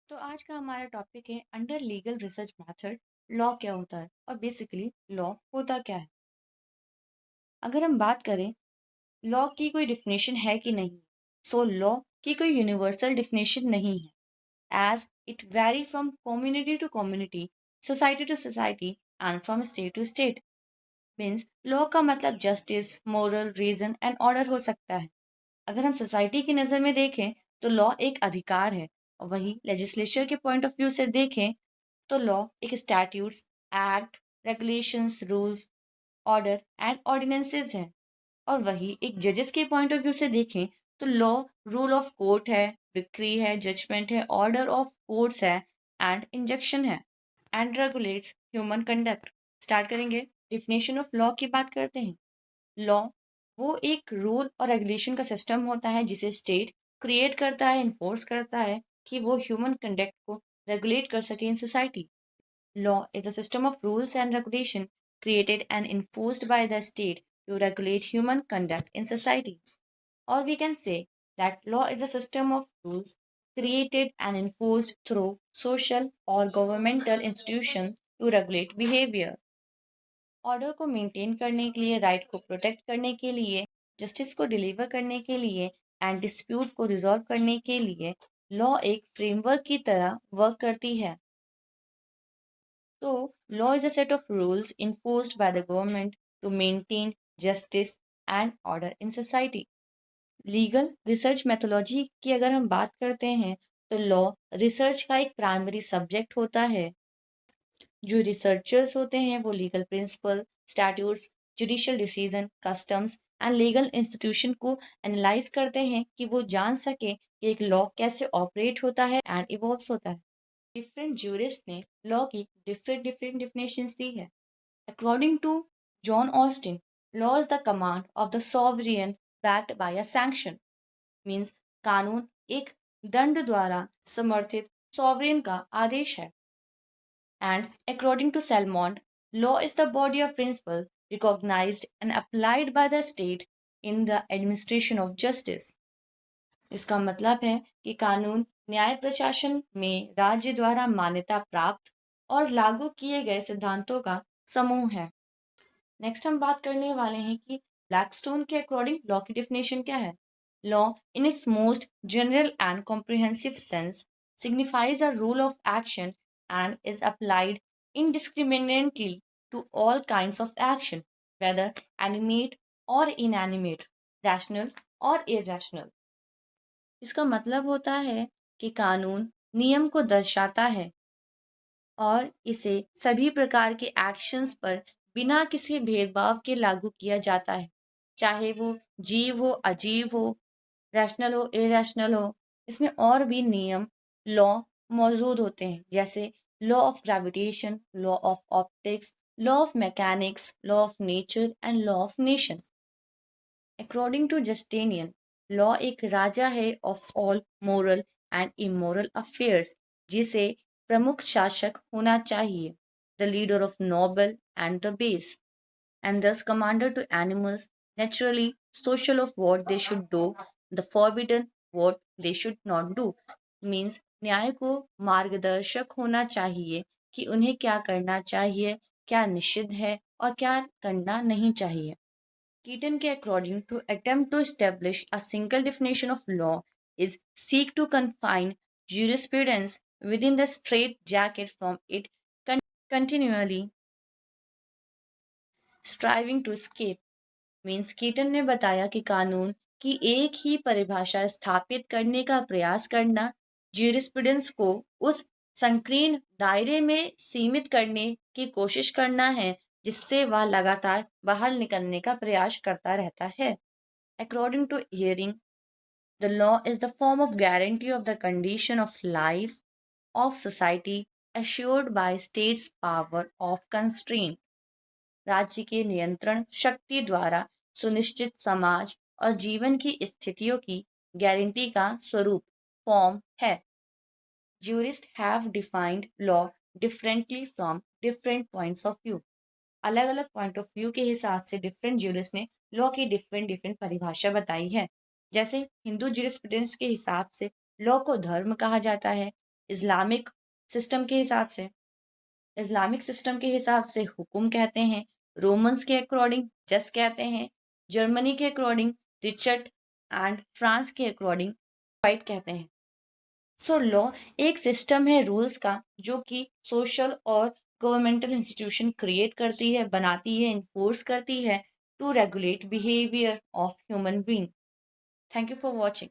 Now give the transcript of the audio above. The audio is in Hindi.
तो आज का हमारा टॉपिक है under legal research method law क्या होता है और बेसिकली लॉ होता क्या है। अगर हम बात करें लॉ की कोई डिफिनेशन है कि नहीं, सो लॉ की कोई यूनिवर्सल डिफिनेशन नहीं है as it vary from community to community, society to society and from state to state. Means law का मतलब justice, moral, reason and order हो सकता है। अगर हम सोसाइटी की नज़र में देखें तो लॉ एक अधिकार है, और वही लेजिस्लेचर के पॉइंट ऑफ व्यू से देखें तो लॉ एक statutes, act, regulations, rules, order and ordinances है। और वही एक जजेस के पॉइंट ऑफ व्यू से देखें तो लॉ रूल ऑफ कोर्ट है, डिक्री है, जजमेंट है, ऑर्डर ऑफ कोर्ट्स है एंड इंजंक्शन है and regulates human conduct. Start करेंगे, डिफिनेशन ऑफ लॉ की बात करते हैं। लॉ वो एक रूल और रेगुलेशन का सिस्टम होता है जिसे स्टेट क्रिएट करता है, इन्फोर्स करता है कि वो ह्यूमन कंडक्ट को रेगुलेट कर सके in society. Law is a system of rules and regulation created and enforced by the state to regulate human conduct in society. Or we can say that law is a system of rules created and enforced through social or governmental institutions to regulate behavior. Order को मेंटेन करने के लिए, राइट को प्रोटेक्ट करने के लिए, जस्टिस को डिलीवर करने के लिए एंड डिस्प्यूट को रिजॉल्व करने के लिए लॉ एक फ्रेमवर्क की तरह वर्क करती है। So, law is a set of rules enforced by the government to maintain justice and order in society. Legal research methodology की अगर हम बात करते हैं तो लॉ रिसर्च का एक प्राइमरी सब्जेक्ट होता है। जो रिसर्चर्स होते हैं वो legal principal, statutes, judicial decision, customs and legal institution को एनालाइज करते हैं कि वो जान सके कि एक लॉ कैसे ऑपरेट होता है एंड इवॉल्व होता है। डिफरेंट जूरिस्ट ने लॉ की डिफरेंट डिफरेंट डिफिनेशंस दी है। According to John Austin, law is the command of the sovereign backed by a sanction. Means कानून एक दंड द्वारा समर्थित सॉवरियन का आदेश है। And according to Salmond, law is the body of principle recognised and applied by the state in the administration of justice. इसका मतलब है कि कानून न्याय प्रशासन में राज्य द्वारा मान्यता प्राप्त और लागू किए गए सिद्धांतों का समूह है। नेक्स्ट हम बात करने वाले हैं कि ब्लैकस्टोन के अकॉर्डिंग लॉ की डेफिनेशन क्या है। Law in its most general and comprehensive sense signifies a rule of action and is applied indiscriminately to all kinds of action, whether animate or inanimate, rational or irrational. इसका मतलब होता है कि कानून नियम को दर्शाता है और इसे सभी प्रकार के एक्शंस पर बिना किसी भेदभाव के लागू किया जाता है, चाहे वो जीव हो, अजीव हो, रैशनल हो, इरेशनल हो। इसमें और भी नियम लॉ मौजूद होते हैं, जैसे law of gravitation, law of optics, law of mechanics, law of nature and law of nation. According to Justinian, law एक राजा है of all moral and immoral affairs, जिसे प्रमुख शासक होना चाहिए, the leader of noble and the base, and thus commander to animals, naturally social of what they should do, the forbidden what they should not do. Means न्याय को मार्गदर्शक होना चाहिए कि उन्हें क्या करना चाहिए, क्या निषिद्ध है और क्या करना नहीं चाहिए। Keaton के according to attempt to establish a single definition of law is seek to confine jurisprudence within the straitjacket from it continually striving to escape. Means Keaton ने बताया कि कानून की एक ही परिभाषा स्थापित करने का प्रयास करना ज्यूरिस्प्रूडेंस को उस संकीर्ण दायरे में सीमित करने की कोशिश करना है जिससे वह लगातार बाहर निकलने का प्रयास करता रहता है। According to Ihering, the law is the form of guarantee of the condition of life of society assured by state's power of constraint। राज्य के नियंत्रण शक्ति द्वारा सुनिश्चित समाज और जीवन की स्थितियों की गारंटी का स्वरूप फॉर्म है। Jurist have defined law differently from different points of view. अलग अलग पॉइंट ऑफ व्यू के हिसाब से डिफरेंट ज्यूरिस्ट ने लॉ की डिफरेंट डिफरेंट परिभाषा बताई है। जैसे हिंदू ज्यूरिस्प्रूडेंस के हिसाब से लॉ को धर्म कहा जाता है, इस्लामिक सिस्टम के हिसाब से हुक्म कहते हैं, रोमन्स के अकॉर्डिंग जस कहते हैं, जर्मनी के अकॉर्डिंग रिचर्ड एंड फ्रांस के अकॉर्डिंग राइट कहते हैं। सो लॉ एक सिस्टम है रूल्स का जो कि सोशल और गवर्नमेंटल इंस्टीट्यूशन क्रिएट करती है, बनाती है, इन्फोर्स करती है to regulate behaviour of human being. Thank you for watching.